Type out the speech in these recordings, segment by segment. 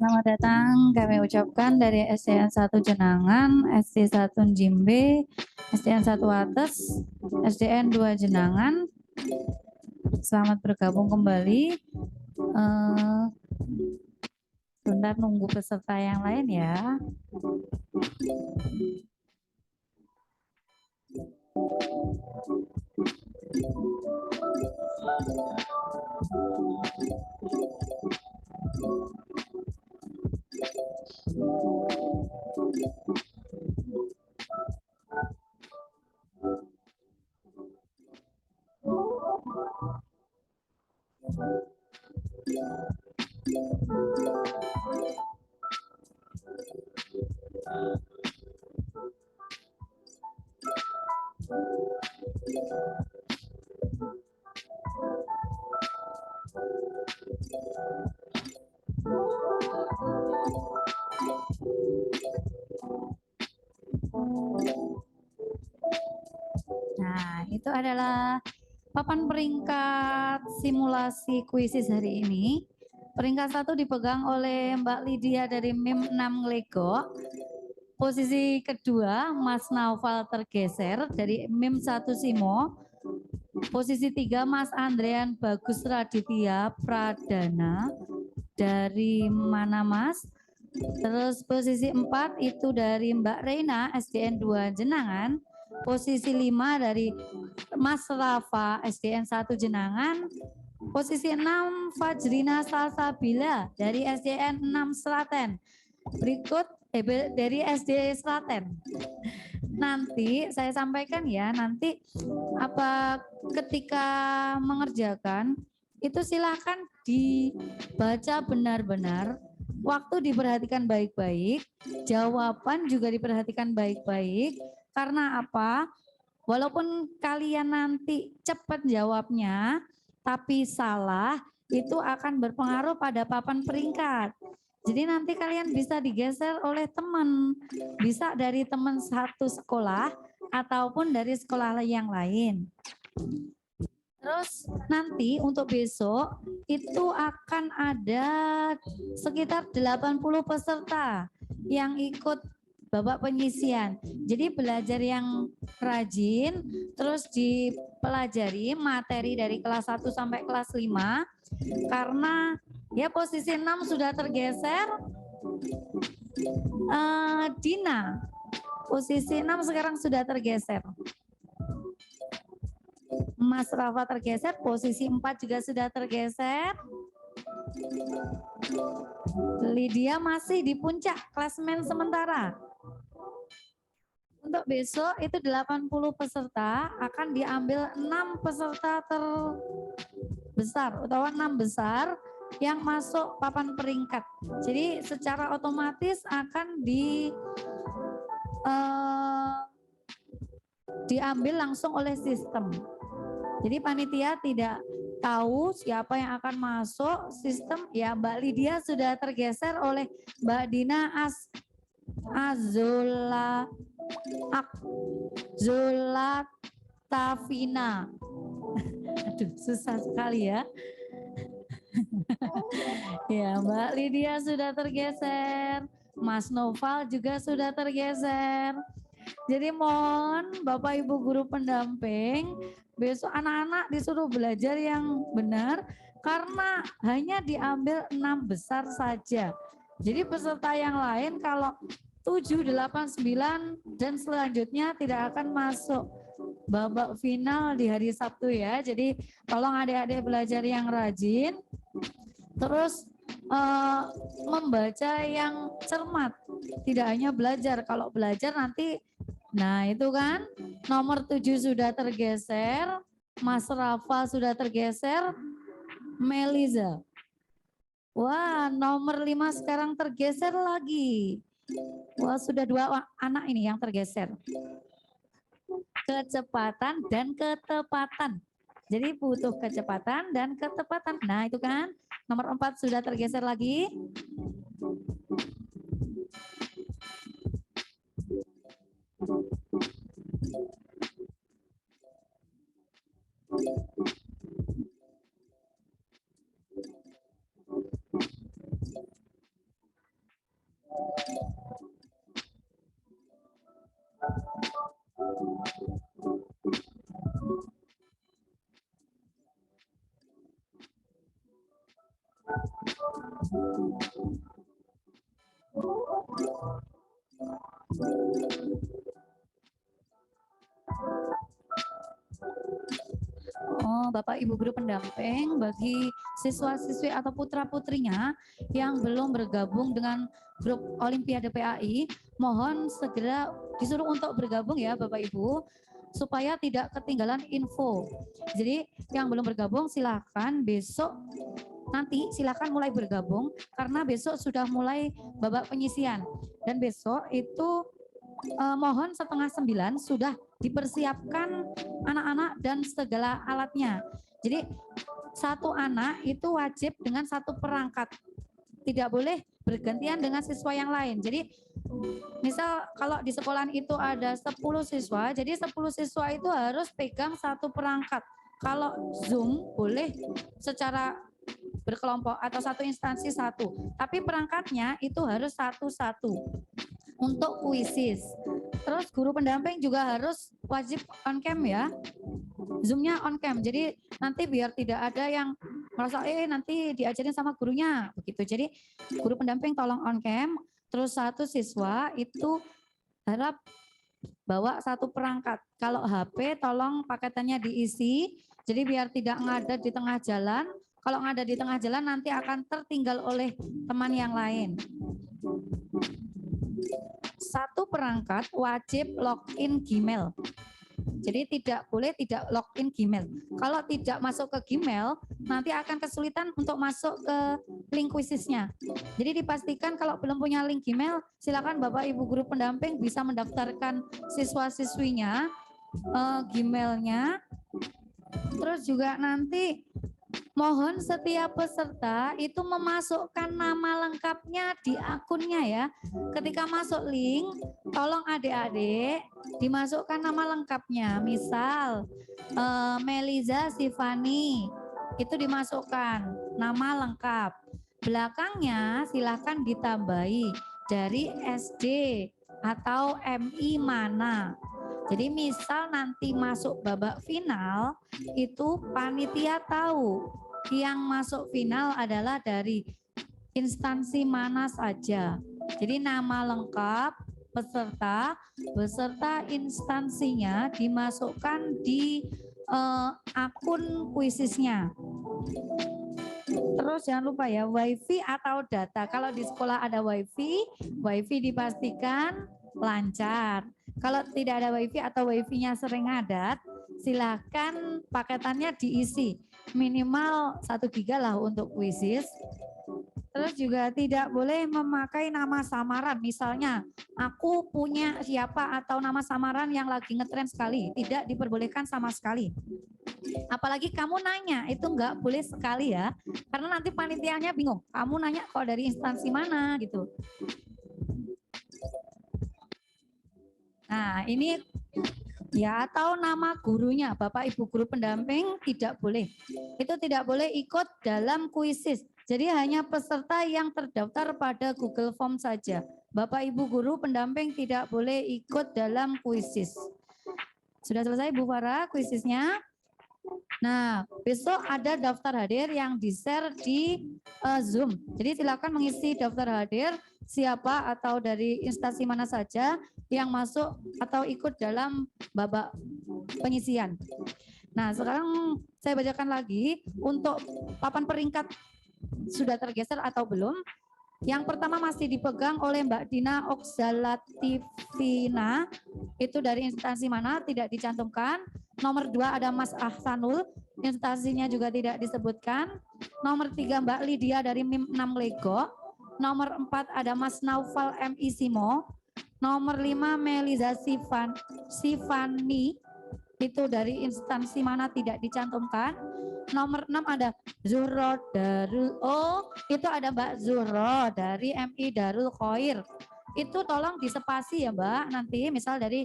Selamat datang kami ucapkan dari SDN 1 Jenangan, SD 1 Jimbe, SDN 1 Wates, SDN 2 Jenangan. Selamat bergabung kembali. Sebentar nunggu peserta yang lain ya. Nah, itu adalah papan peringkat simulasi kuisis hari ini. Peringkat 1 dipegang oleh Mbak Lydia dari MIM 6 Nglego. Posisi kedua Mas Naufal tergeser dari MIM 1 Simo. Posisi 3 Mas Andrean Bagus Raditya Pradana dari mana Mas? Terus posisi 4 itu dari Mbak Reina SDN 2 Jenangan. Posisi 5 dari Mas Rafa SDN 1 Jenangan. Posisi 6 Fajrina Salsabila dari SDN 6 Selaten. Berikut dari SD Selaten. Nanti saya sampaikan ya, nanti ketika mengerjakan itu silakan dibaca benar-benar, waktu diperhatikan baik-baik, jawaban juga diperhatikan baik-baik. Karena apa? Walaupun kalian nanti cepat jawabnya, tapi salah, itu akan berpengaruh pada papan peringkat. Jadi nanti kalian bisa digeser oleh teman, bisa dari teman satu sekolah ataupun dari sekolah yang lain. Terus nanti untuk besok itu akan ada sekitar 80 peserta yang ikut babak penyisian. Jadi belajar yang rajin, terus dipelajari materi dari kelas 1 sampai kelas 5, karena ya posisi 6 sudah tergeser. Dina, posisi 6 sekarang sudah tergeser. Mas Rafa tergeser, posisi 4 juga sudah tergeser. Lydia masih di puncak klasemen sementara. Untuk besok itu 80 peserta, akan diambil 6 peserta terbesar atau 6 besar yang masuk papan peringkat. Jadi secara otomatis akan diambil langsung oleh sistem. Jadi panitia tidak tahu siapa yang akan masuk sistem. Ya, Mbak Lydia sudah tergeser oleh Mbak Dina Zulatafina. Aduh, susah sekali ya. Ya, Mbak Lydia sudah tergeser. Mas Noval juga sudah tergeser. Jadi mohon Bapak Ibu guru pendamping, besok anak-anak disuruh belajar yang benar karena hanya diambil 6 besar saja. Jadi peserta yang lain kalau 7, 8, 9 dan selanjutnya tidak akan masuk babak final di hari Sabtu ya. Jadi tolong adik-adik belajar yang rajin, terus membaca yang cermat. Tidak hanya belajar, kalau belajar nanti, nah itu kan nomor 7 sudah tergeser, Mas Rafa sudah tergeser, Meliza. Wah, nomor 5 sekarang tergeser lagi. Wah, sudah 2 anak ini yang tergeser. Kecepatan dan ketepatan. Jadi butuh kecepatan dan ketepatan. Nah, itu kan nomor 4 sudah tergeser lagi. Bapak Ibu guru pendamping, bagi siswa-siswi atau putra-putrinya yang belum bergabung dengan grup Olimpiade PAI, mohon segera disuruh untuk bergabung ya Bapak Ibu, supaya tidak ketinggalan info. Jadi yang belum bergabung silakan besok nanti silakan mulai bergabung karena besok sudah mulai babak penyisian dan besok itu mohon 8:30 sudah dipersiapkan anak-anak dan segala alatnya. Jadi satu anak itu wajib dengan satu perangkat, tidak boleh bergantian dengan siswa yang lain. Jadi misal kalau di sekolahan itu ada 10 siswa, jadi 10 siswa itu harus pegang satu perangkat. Kalau Zoom boleh secara berkelompok atau satu instansi satu, tapi perangkatnya itu harus satu-satu untuk kuisis. Terus guru pendamping juga harus wajib on cam ya, Zoom-nya on cam. Jadi nanti biar tidak ada yang merasa nanti diajarin sama gurunya begitu. Jadi guru pendamping tolong on cam. Terus satu siswa itu harap bawa satu perangkat. Kalau HP tolong paketannya diisi. Jadi biar tidak ngadat di tengah jalan. Kalau ngadat di tengah jalan nanti akan tertinggal oleh teman yang lain. Satu perangkat wajib login Gmail. Jadi tidak boleh tidak login Gmail. Kalau tidak masuk ke Gmail, nanti akan kesulitan untuk masuk ke link kuisisnya. Jadi dipastikan kalau belum punya link Gmail, silakan Bapak Ibu guru pendamping bisa mendaftarkan siswa-siswinya, Gmailnya. Terus juga nanti mohon setiap peserta itu memasukkan nama lengkapnya di akunnya ya. Ketika masuk link, tolong adik-adik dimasukkan nama lengkapnya. Misal Meliza Sifani, itu dimasukkan nama lengkap. Belakangnya silahkan ditambahi dari SD atau MI mana. Jadi misal nanti masuk babak final, itu panitia tahu yang masuk final adalah dari instansi mana saja. Jadi nama lengkap peserta beserta instansinya dimasukkan di akun kuisisnya. Terus jangan lupa ya, wifi atau data. Kalau di sekolah ada wifi dipastikan lancar. Kalau tidak ada wifi atau wifi-nya sering ngadat, silahkan paketannya diisi. Minimal 1 GB lah untuk kuisis. Terus juga tidak boleh memakai nama samaran. Misalnya, aku punya siapa atau nama samaran yang lagi ngetren sekali. Tidak diperbolehkan sama sekali. Apalagi kamu nanya, itu nggak boleh sekali ya. Karena nanti panitianya bingung. Kamu nanya kok dari instansi mana gitu. Nah, ini ya, atau nama gurunya, Bapak Ibu guru pendamping tidak boleh. Itu tidak boleh ikut dalam kuisis. Jadi hanya peserta yang terdaftar pada Google Form saja. Bapak Ibu guru pendamping tidak boleh ikut dalam kuisis. Sudah selesai Bu Farah kuisisnya? Nah, besok ada daftar hadir yang di-share di Zoom. Jadi silakan mengisi daftar hadir siapa atau dari instansi mana saja yang masuk atau ikut dalam babak pengisian. Nah, sekarang saya bacakan lagi untuk papan peringkat sudah tergeser atau belum. Yang pertama masih dipegang oleh Mbak Dina Oxalativina, itu dari instansi mana tidak dicantumkan. Nomor 2 ada Mas Ahsanul, instansinya juga tidak disebutkan. Nomor 3 Mbak Lydia dari MIM 6 Lego. Nomor 4 ada Mas Naufal MI Simo. Nomor 5 Meliza Sifani, itu dari instansi mana tidak dicantumkan. Nomor 6 ada Zuhro Darul, itu ada Mbak Zuhro dari MI Darul Khoir. Itu tolong disepasi ya Mbak, nanti misal dari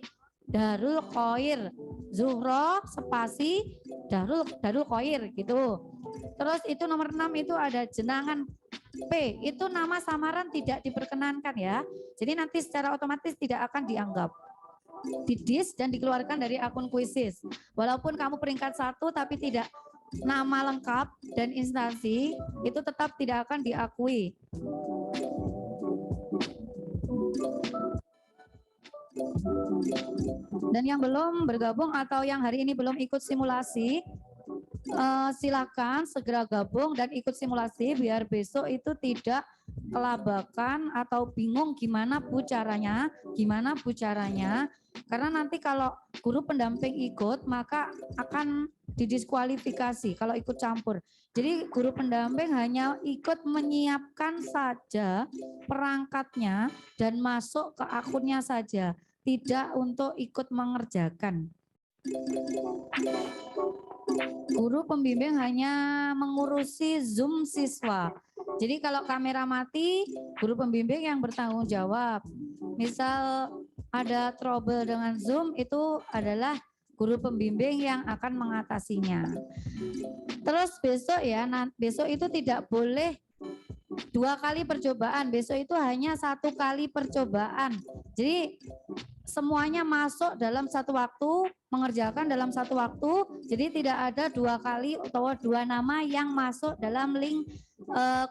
Darul Khoir, Zuhro spasi Darul Khoir gitu. Terus itu nomor 6 itu ada Jenangan P, itu nama samaran tidak diperkenankan ya. Jadi nanti secara otomatis tidak akan dianggap, didis dan dikeluarkan dari akun kuisis. Walaupun kamu peringkat 1 tapi tidak nama lengkap dan instansi, itu tetap tidak akan diakui. Dan yang belum bergabung atau yang hari ini belum ikut simulasi, silakan segera gabung dan ikut simulasi biar besok itu tidak kelabakan atau bingung gimana bu caranya, karena nanti kalau guru pendamping ikut maka akan didiskualifikasi kalau ikut campur. Jadi guru pendamping hanya ikut menyiapkan saja perangkatnya dan masuk ke akunnya saja, tidak untuk ikut mengerjakan. Guru pembimbing hanya mengurusi Zoom siswa. Jadi kalau kamera mati, guru pembimbing yang bertanggung jawab. Misal ada trouble dengan Zoom, itu adalah guru pembimbing yang akan mengatasinya. Terus besok ya, besok itu tidak boleh 2 kali percobaan, besok itu hanya 1 kali percobaan. Jadi semuanya masuk dalam satu waktu, mengerjakan dalam satu waktu, jadi tidak ada 2 kali atau 2 nama yang masuk dalam link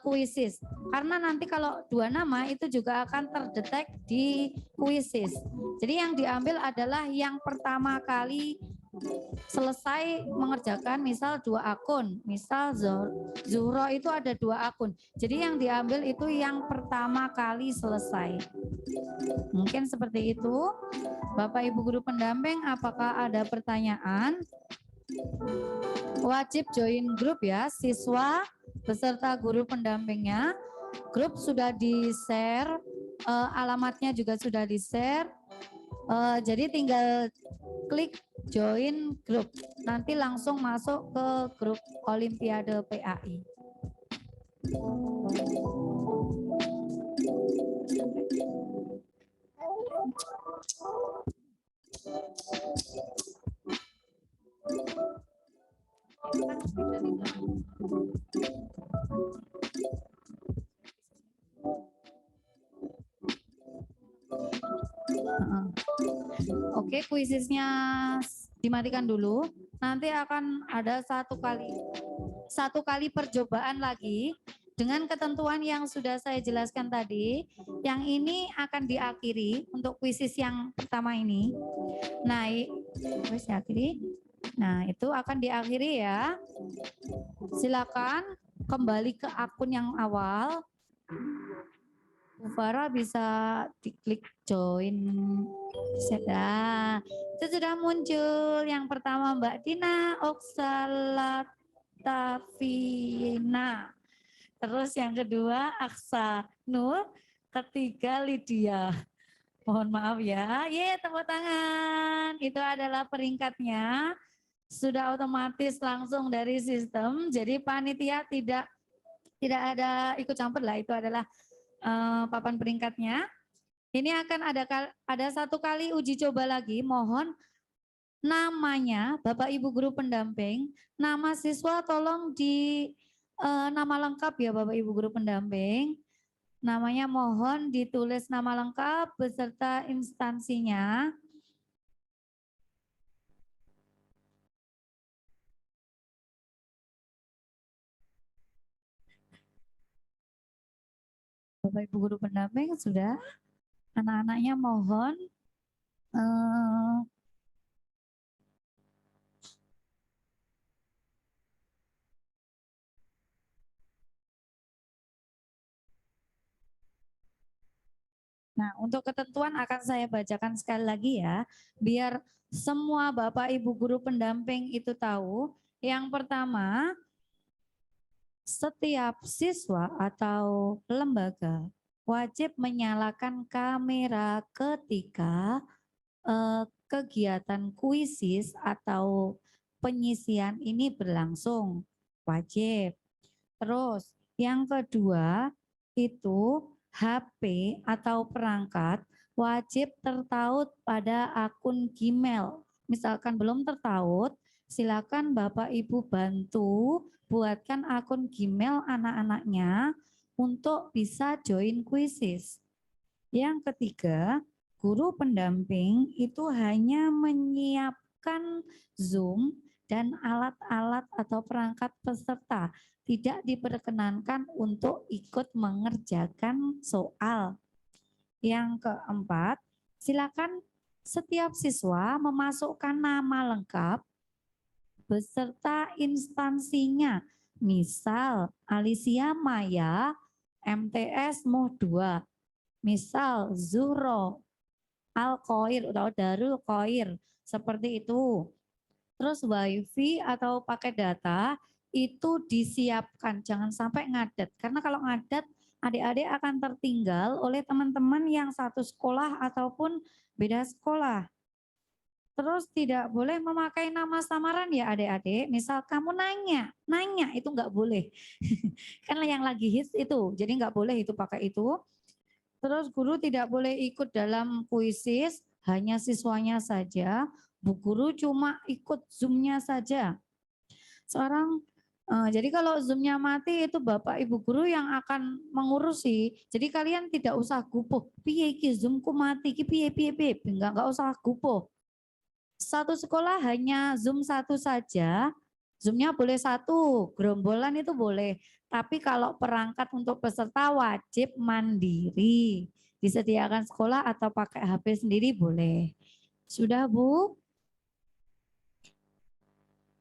kuisis. Karena nanti kalau 2 nama itu juga akan terdetek di kuisis. Jadi yang diambil adalah yang pertama kali selesai mengerjakan, misal 2 akun, misal Zuhro itu ada 2 akun. Jadi yang diambil itu yang pertama kali selesai. Mungkin seperti itu. Bapak Ibu guru pendamping, apakah ada pertanyaan? Wajib join grup ya, siswa beserta guru pendampingnya. Grup sudah di-share, alamatnya juga sudah di-share. Jadi tinggal klik join grup, nanti langsung masuk ke grup Olimpiade PAI. Oke, kuisisnya dimatikan dulu. Nanti akan ada satu kali percobaan lagi dengan ketentuan yang sudah saya jelaskan tadi. Yang ini akan diakhiri untuk kuisis yang pertama ini. Nah, terus diakhiri. Nah, itu akan diakhiri ya. Silakan kembali ke akun yang awal. Bu Farah bisa diklik join. Sudah, itu sudah muncul. Yang pertama Mbak Dina Oxalativina. terus yang kedua Aksanul, ketiga Lydia. Mohon maaf ya. Tepuk tangan. Itu adalah peringkatnya. Sudah otomatis langsung dari sistem. Jadi panitia tidak ada ikut campur lah. Itu adalah papan peringkatnya. Ini akan ada satu kali uji coba lagi. Mohon namanya Bapak Ibu guru pendamping, nama siswa tolong di nama lengkap ya Bapak Ibu guru pendamping. Namanya mohon ditulis nama lengkap beserta instansinya. Bapak Ibu guru pendamping sudah, anak-anaknya mohon nah, untuk ketentuan akan saya bacakan sekali lagi ya, biar semua Bapak Ibu guru pendamping itu tahu. Yang pertama, setiap siswa atau lembaga wajib menyalakan kamera ketika kegiatan kuisis atau penyisian ini berlangsung. Wajib. Terus yang kedua itu HP atau perangkat wajib tertaut pada akun Gmail. Misalkan belum tertaut, silakan Bapak Ibu bantu buatkan akun Gmail anak-anaknya untuk bisa join kuisis. Yang ketiga, guru pendamping itu hanya menyiapkan Zoom dan alat-alat atau perangkat peserta, tidak diperkenankan untuk ikut mengerjakan soal. Yang keempat, silakan setiap siswa memasukkan nama lengkap beserta instansinya. Misal Alicia Maya, MTS Muh 2. Misal Zuhro, Al-Qoir atau Darul Qoir, seperti itu. Terus wifi atau paket data itu disiapkan, jangan sampai ngadat. Karena kalau ngadat, adik-adik akan tertinggal oleh teman-teman yang satu sekolah ataupun beda sekolah. Terus tidak boleh memakai nama samaran ya adik-adik. Misal kamu nanya itu nggak boleh. Karena yang lagi hits itu, jadi nggak boleh itu pakai itu. Terus guru tidak boleh ikut dalam kuisis, hanya siswanya saja. Bu guru cuma ikut Zoom-nya saja. Jadi kalau Zoom-nya mati itu Bapak Ibu guru yang akan mengurusi. Jadi kalian tidak usah gupuh. Piye iki Zoom-ku mati, iki piye. Enggak usah gupuh. Satu sekolah hanya Zoom satu saja. Zoom-nya boleh satu, gerombolan itu boleh. Tapi kalau perangkat untuk peserta wajib mandiri. Disediakan sekolah atau pakai HP sendiri boleh. Sudah Bu?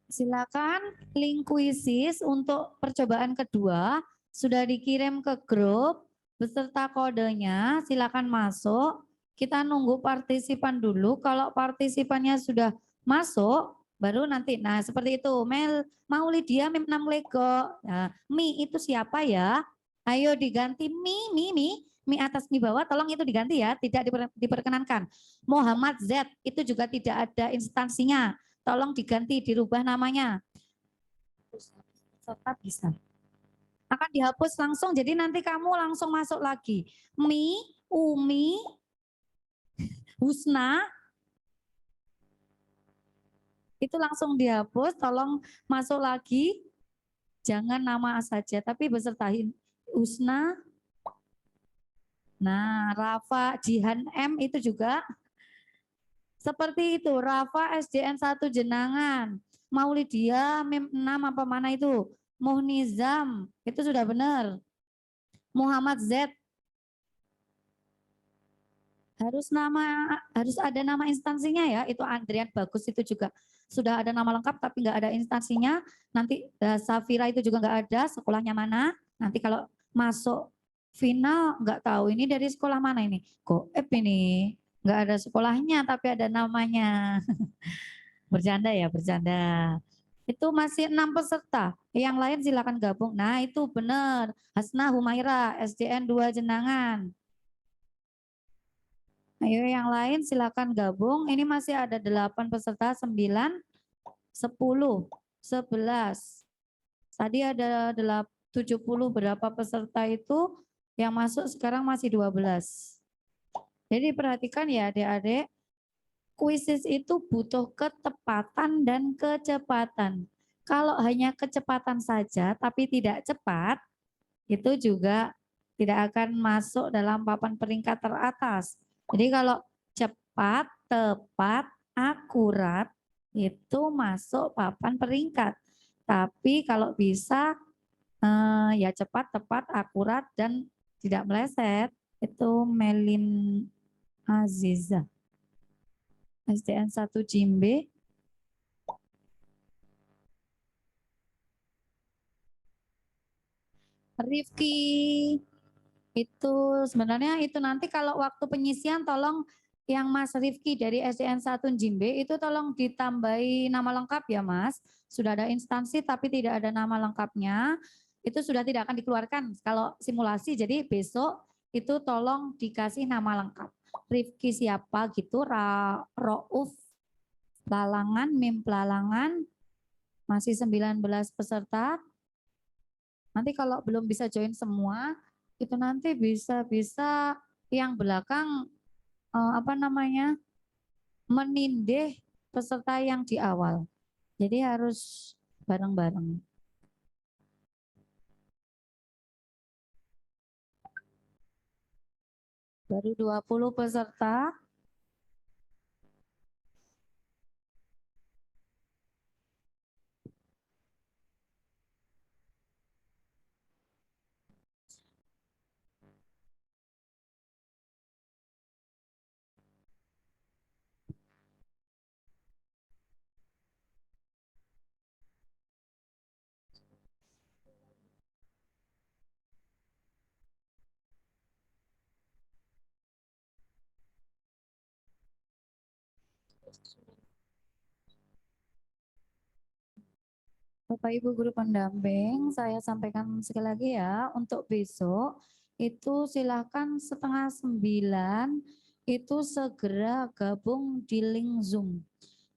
Silakan link kuisis untuk percobaan kedua sudah dikirim ke grup beserta kodenya. Silakan masuk. Kita nunggu partisipan dulu. Kalau partisipannya sudah masuk, baru nanti. Nah seperti itu. Mau Lydia Mim 6 Lego. Nah, Mi itu siapa ya? Ayo diganti Mi atas Mi bawah. Tolong itu diganti ya. Tidak diperkenankan. Muhammad Z itu juga tidak ada instansinya. Tolong diganti, dirubah namanya. Tetap bisa. Akan dihapus langsung, jadi nanti kamu langsung masuk lagi. Umi, Husna, itu langsung dihapus, tolong masuk lagi. Jangan nama saja, tapi beserta Husna. Nah, Rafa, Jihan M itu juga. Seperti itu, Rafa SDN 1 Jenangan. Maulidia Mem 6 apa mana itu? Muhnizam, itu sudah benar. Muhammad Z. Harus ada nama instansinya ya, itu Andrian Bagus itu juga sudah ada nama lengkap tapi nggak ada instansinya. Nanti Safira itu juga nggak ada, sekolahnya mana. Nanti kalau masuk final nggak tahu ini dari sekolah mana ini. Goep ini. Nggak ada sekolahnya tapi ada namanya. Bercanda ya, bercanda. Itu masih 6 peserta. Yang lain silakan gabung. Nah, itu benar. Hasna Humaira, SDN 2 Jenangan. Ayo yang lain silakan gabung. Ini masih ada 8 peserta, 9, 10, 11. Tadi ada 70 berapa peserta itu yang masuk sekarang masih 12. Jadi perhatikan ya adik-adik, kuisis itu butuh ketepatan dan kecepatan. Kalau hanya kecepatan saja tapi tidak cepat, itu juga tidak akan masuk dalam papan peringkat teratas. Jadi kalau cepat, tepat, akurat, itu masuk papan peringkat. Tapi kalau bisa ya cepat, tepat, akurat, dan tidak meleset, itu Melin Aziza. SDN 1 Jimbe. Rifki, itu sebenarnya itu nanti kalau waktu penyisian tolong yang Mas Rifki dari SDN 1 Jimbe itu tolong ditambahi nama lengkap ya Mas. Sudah ada instansi tapi tidak ada nama lengkapnya. Itu sudah tidak akan dikeluarkan kalau simulasi. Jadi besok itu tolong dikasih nama lengkap. Rifki siapa gitu, Rauf Pelalangan, Mim Pelalangan, masih 19 peserta. Nanti kalau belum bisa join semua, itu nanti bisa yang belakang menindih peserta yang di awal. Jadi harus bareng-bareng. Baru 20 peserta. Bapak Ibu guru pendamping, saya sampaikan sekali lagi ya, untuk besok itu silakan 8:30 itu segera gabung di link Zoom.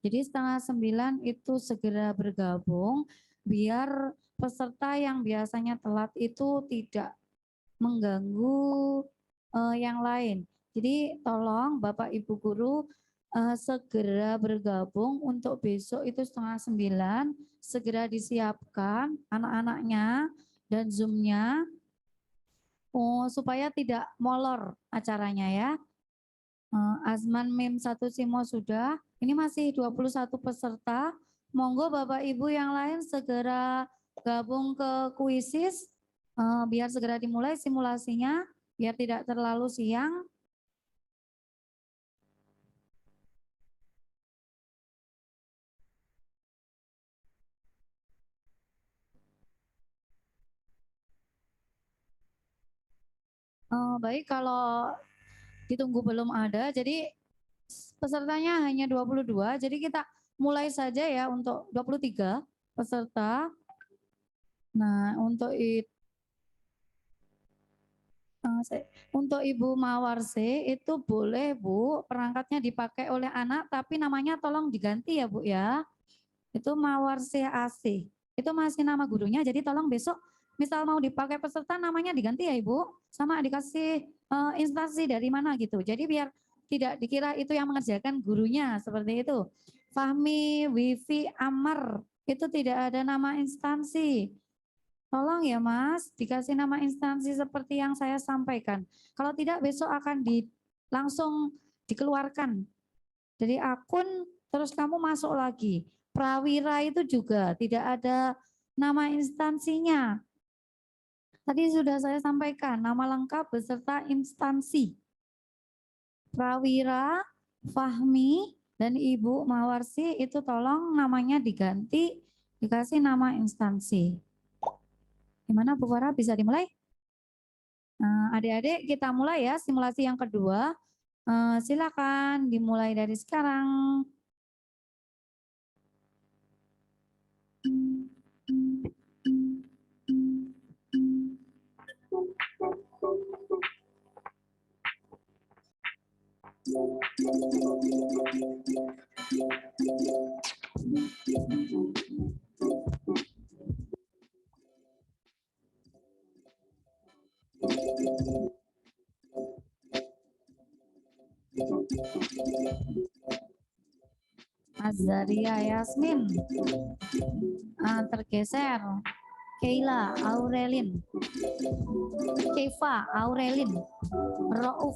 Jadi 8:30 itu segera bergabung biar peserta yang biasanya telat itu tidak mengganggu yang lain. Jadi tolong Bapak Ibu guru segera bergabung untuk besok itu 8:30, segera disiapkan anak-anaknya dan Zoom-nya supaya tidak molor acaranya ya. Azman Mim 1 Simo sudah, ini masih 21 peserta. Monggo Bapak Ibu yang lain segera gabung ke kuisis biar segera dimulai simulasinya, biar tidak terlalu siang. Baik, kalau ditunggu belum ada, jadi pesertanya hanya 22, jadi kita mulai saja ya untuk 23 peserta. Nah, untuk Ibu Mawarse itu boleh Bu, perangkatnya dipakai oleh anak, tapi namanya tolong diganti ya Bu ya. Itu Mawarse AC. Itu masih nama gurunya, jadi tolong besok misal mau dipakai peserta namanya diganti ya Ibu, sama dikasih instansi dari mana gitu. Jadi biar tidak dikira itu yang mengerjakan gurunya, seperti itu. Fahmi, Wifi, Amar, itu tidak ada nama instansi. Tolong ya Mas, dikasih nama instansi seperti yang saya sampaikan. Kalau tidak besok akan langsung dikeluarkan. Jadi akun terus kamu masuk lagi. Prawira itu juga tidak ada nama instansinya. Tadi sudah saya sampaikan nama lengkap beserta instansi. Prawira, Fahmi, dan Ibu Mawarsi itu tolong namanya diganti, dikasih nama instansi. Gimana Bu Farah, bisa dimulai? Adik-adik kita mulai ya simulasi yang kedua. Silakan dimulai dari sekarang. Azaria Yasmin tergeser. Keila Aurelin, Keva Aurelin, Rauf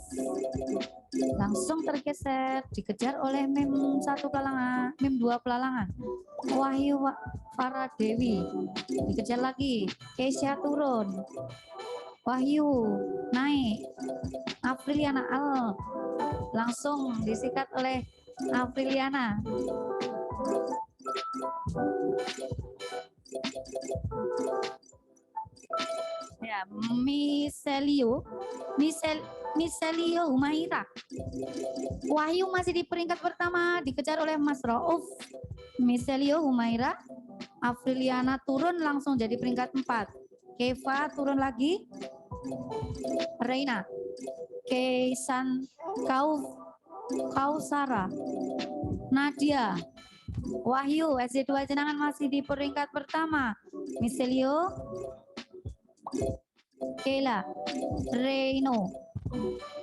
langsung tergeser, dikejar oleh mem 1 pelalangan, mem 2 pelalangan. Wahyu Farah Dewi dikejar lagi, Keisha turun, Wahyu naik, Apriliana Al langsung disikat oleh Apriliana. Ya, Miselio Humaira. Wahyu masih di peringkat pertama, dikejar oleh Mas Rauf. Miselio Humaira, Apriliana turun langsung jadi peringkat 4. Keva turun lagi. Reina, Keisan Kausara, Nadia, Wahyu SD2 Jenangan masih di peringkat pertama. Miselio, Keila, Reino,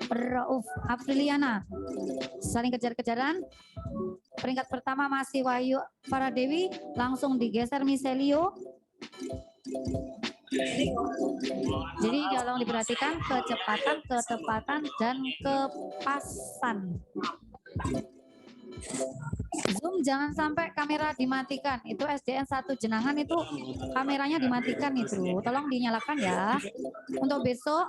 Rauf, Apriliana saling kejar-kejaran. Peringkat pertama masih Wahyu Farah Dewi, langsung digeser Miselio. Jadi tolong diperhatikan kecepatan, ketepatan, dan kepasan. Zoom jangan sampai kamera dimatikan. Itu SDN 1 Jenangan itu kameranya dimatikan itu. Tolong dinyalakan ya. Untuk besok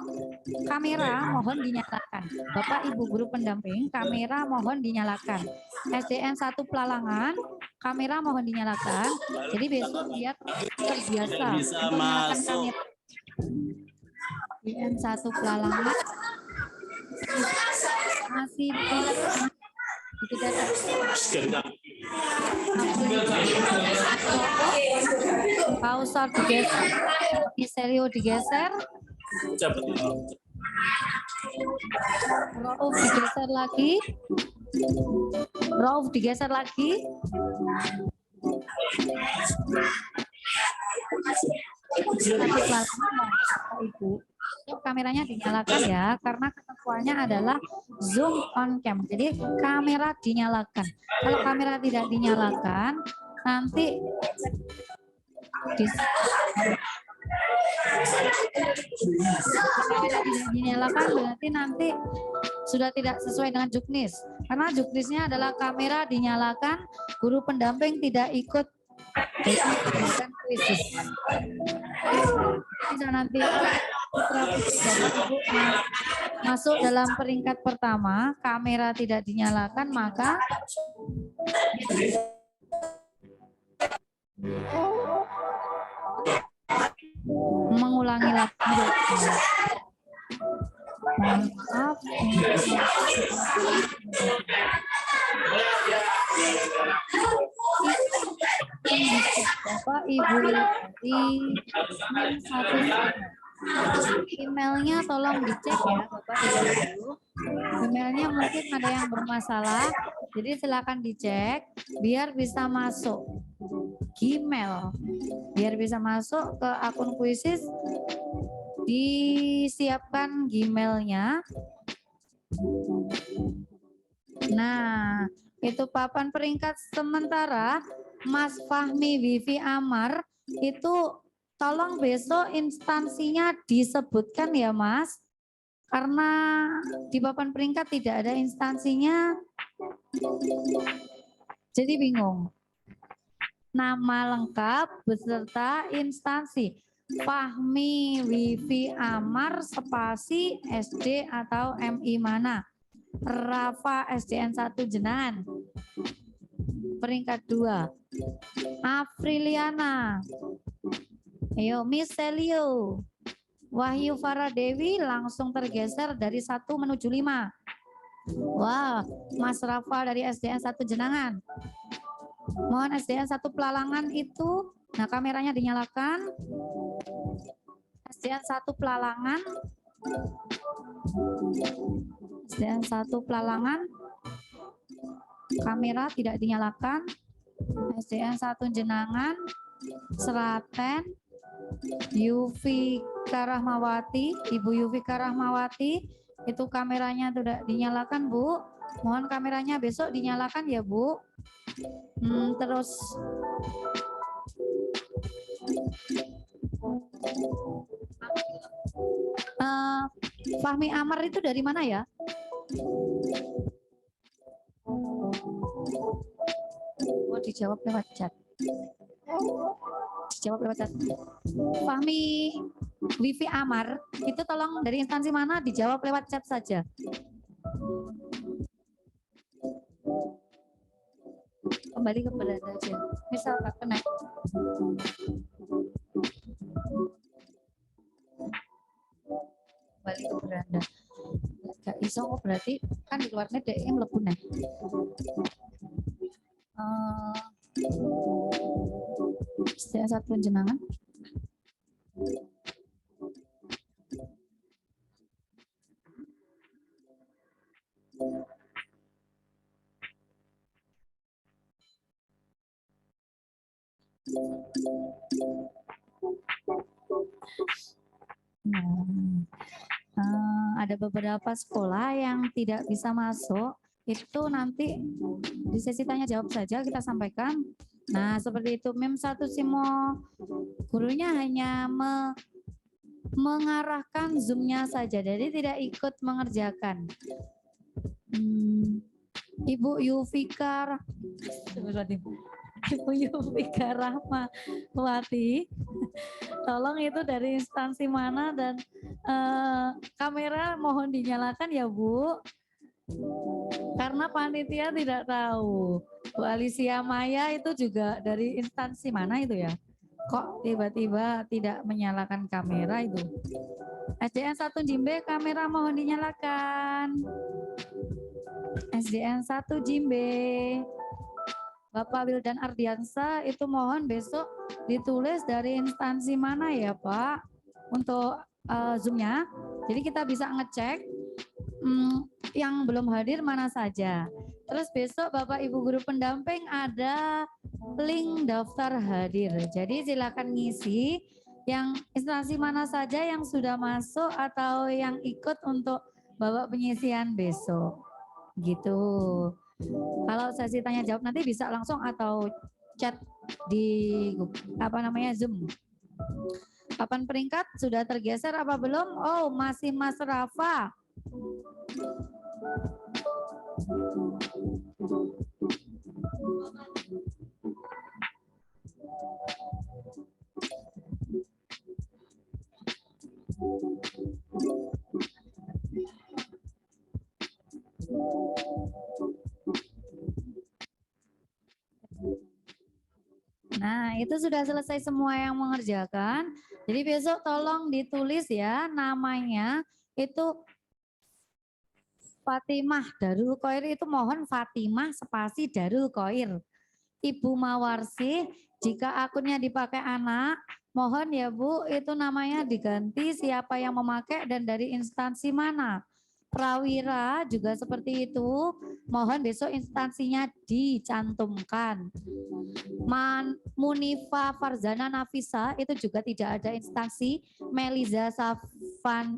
kamera mohon dinyalakan. Bapak Ibu guru pendamping, kamera mohon dinyalakan. SDN 1 Pelalangan, kamera mohon dinyalakan. Jadi besok biar terbiasa untuk menyalakan kamera. SDN 1 Pelalangan masih Kausar digeser, Miselio digeser, Rauf digeser lagi, Rauf digeser lagi. Ibu, kameranya dinyalakan ya, karena ketentuannya adalah zoom on cam. Jadi kamera dinyalakan. Kalau kamera tidak dinyalakan, nanti kamera tidak dinyalakan berarti nanti sudah tidak sesuai dengan juknis. Karena juknisnya adalah kamera dinyalakan, guru pendamping tidak ikut dan kuisis. Bisa nanti putra putri Bapak Ibu masuk dalam peringkat pertama, kamera tidak dinyalakan, maka mengulangi lagi. Maaf. Bapak Ibu di satu emailnya tolong dicek ya Bapak Ibu. Emailnya mungkin ada yang bermasalah, jadi silakan dicek biar bisa masuk Gmail, biar bisa masuk ke akun kuisis. Disiapkan Gmailnya. Nah, itu papan peringkat sementara Mas Fahmi Wifi Amar itu tolong besok instansinya disebutkan ya Mas, karena di papan peringkat tidak ada instansinya, jadi bingung. Nama lengkap beserta instansi. Fahmi Wifi Amar spasi SD atau MI mana? Rafa SDN 1 Jenangan. Peringkat 2. Apriliana. Ayo Miselio. Wahyu Farah Dewi langsung tergeser dari 1 menuju 5. Wah, Mas Rafa dari SDN 1 Jenangan. Mohon SDN 1 Pelalangan itu, nah kameranya dinyalakan. SDN 1 Pelalangan. SDN 1 Pelalangan. kamera tidak dinyalakan. SDN 1 Jenangan, Seraten, Yufi Karahmawati, Ibu Yufi Karahmawati, itu kameranya tidak dinyalakan, Bu. Mohon kameranya besok dinyalakan ya, Bu. Terus Fahmi Amar itu dari mana ya? Oh, dijawab lewat chat. Dijawab lewat chat. Fahmi Wifi Amar itu tolong dari instansi mana, dijawab lewat chat saja. Kembali ke beranda aja. Misal Kak kena. Kembali ke beranda. Gak iso kok, berarti kan di luar net yang mlebu nih. SDN 1 Jenangan. Ada beberapa sekolah yang tidak bisa masuk, itu nanti di sesi tanya jawab saja kita sampaikan. Nah, seperti itu. MEM 1 Simo, gurunya hanya mengarahkan Zoom-nya saja, jadi tidak ikut mengerjakan. Ibu Yufika Rahmawati, tolong itu dari instansi mana dan kamera mohon dinyalakan ya, Bu. Karena panitia tidak tahu. Bu Alicia Maya itu juga dari instansi mana itu ya? Kok tiba-tiba tidak menyalakan kamera itu? SDN 1 Jimbe, kamera mohon dinyalakan. SDN 1 Jimbe. Bapak Wildan Ardiansa itu mohon besok ditulis dari instansi mana ya Pak untuk Zoom-nya. Jadi kita bisa ngecek yang belum hadir mana saja. Terus besok Bapak Ibu Guru Pendamping ada link daftar hadir. Jadi silakan ngisi yang instansi mana saja yang sudah masuk atau yang ikut untuk Bapak penyisian besok. Gitu. Kalau sesi tanya jawab nanti bisa langsung atau chat di Zoom. Papan peringkat sudah tergeser apa belum? Oh, masih Mas Rafa. Nah, itu sudah selesai semua yang mengerjakan. Jadi besok tolong ditulis ya namanya itu Fatimah Darul Khoir, itu mohon Fatimah spasi Darul Khoir. Ibu Mawarsi, jika akunnya dipakai anak, mohon ya Bu itu namanya diganti siapa yang memakai dan dari instansi mana. Prawira juga seperti itu, mohon besok instansinya dicantumkan. Munifa Farzana Nafisa itu juga tidak ada instansi. Meliza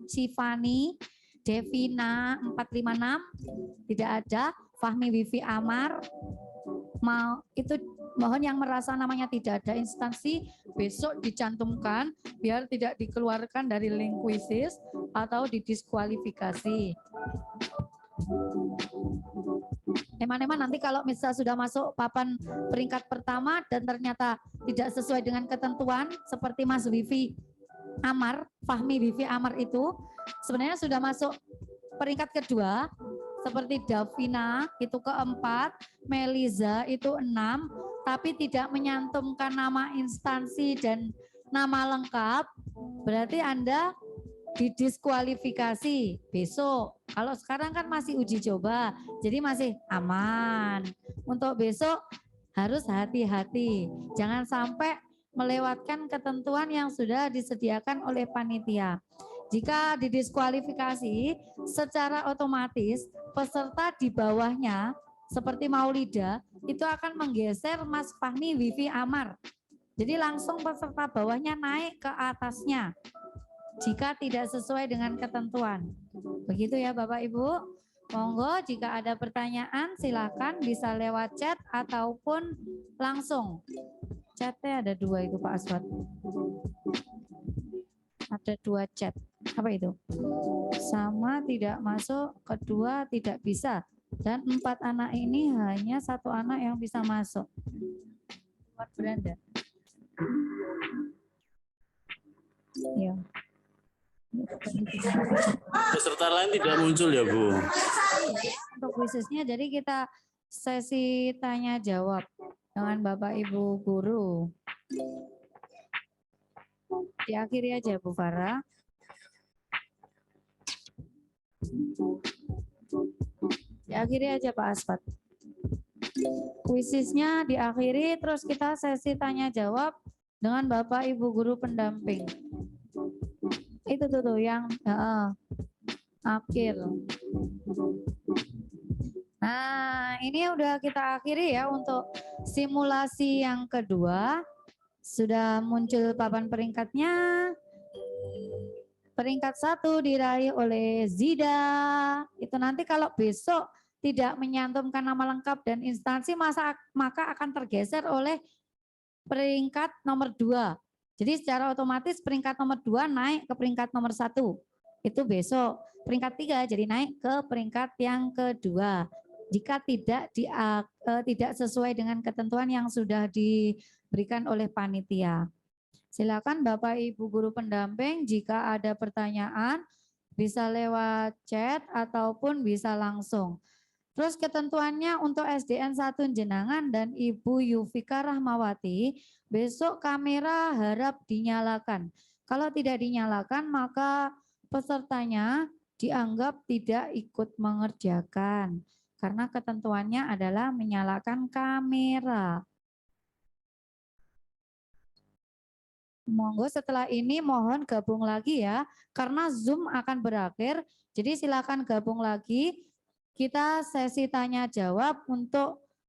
Sifani, Devina 456 tidak ada. Fahmi Wifi Amar itu mohon yang merasa namanya tidak ada instansi besok dicantumkan biar tidak dikeluarkan dari link kuisis atau didiskualifikasi. Eman-eman nanti kalau misalnya sudah masuk papan peringkat pertama dan ternyata tidak sesuai dengan ketentuan seperti Mas Wifi Amar, Fahmi Wifi Amar itu sebenarnya sudah masuk peringkat kedua, seperti Davina itu keempat, Meliza itu 6, tapi tidak menyantumkan nama instansi dan nama lengkap, berarti Anda didiskualifikasi besok. Kalau sekarang kan masih uji coba, jadi masih aman. Untuk besok harus hati-hati, jangan sampai melewatkan ketentuan yang sudah disediakan oleh panitia. Jika didiskualifikasi, secara otomatis peserta di bawahnya seperti Maulida, itu akan menggeser Mas Fahmi Wifi Amar. Jadi langsung peserta bawahnya naik ke atasnya jika tidak sesuai dengan ketentuan. Begitu ya Bapak Ibu. Monggo jika ada pertanyaan silakan bisa lewat chat ataupun langsung. Chatnya ada 2 itu Pak Aswad. Ada 2 chat. Apa itu? Sama tidak masuk, kedua tidak bisa. Dan 4 anak ini hanya 1 anak yang bisa masuk. Buat beranda. Ya. Peserta lain tidak muncul ya Bu? Untuk khususnya jadi kita sesi tanya jawab dengan Bapak Ibu guru. Diakhiri aja Bu Farah. Diakhiri aja Pak Asfat. Kuisisnya diakhiri terus kita sesi tanya jawab dengan Bapak Ibu guru pendamping. Itu tuh yang akhir. Nah, ini udah kita akhiri ya untuk simulasi yang kedua. Sudah muncul papan peringkatnya. Peringkat 1 diraih oleh Zida. Itu nanti kalau besok tidak menyantumkan nama lengkap dan instansi maka akan tergeser oleh peringkat nomor 2. Jadi secara otomatis peringkat nomor 2 naik ke peringkat nomor 1. Itu besok. Peringkat 3 jadi naik ke peringkat yang kedua. Jika tidak sesuai dengan ketentuan yang sudah diberikan oleh panitia. Silakan Bapak Ibu guru pendamping jika ada pertanyaan bisa lewat chat ataupun bisa langsung. Terus ketentuannya untuk SDN 1 Jenangan dan Ibu Yufika Rahmawati, besok kamera harap dinyalakan. Kalau tidak dinyalakan maka pesertanya dianggap tidak ikut mengerjakan. Karena ketentuannya adalah menyalakan kamera. Monggo setelah ini mohon gabung lagi ya, karena Zoom akan berakhir. Jadi silakan gabung lagi. Kita sesi tanya jawab untuk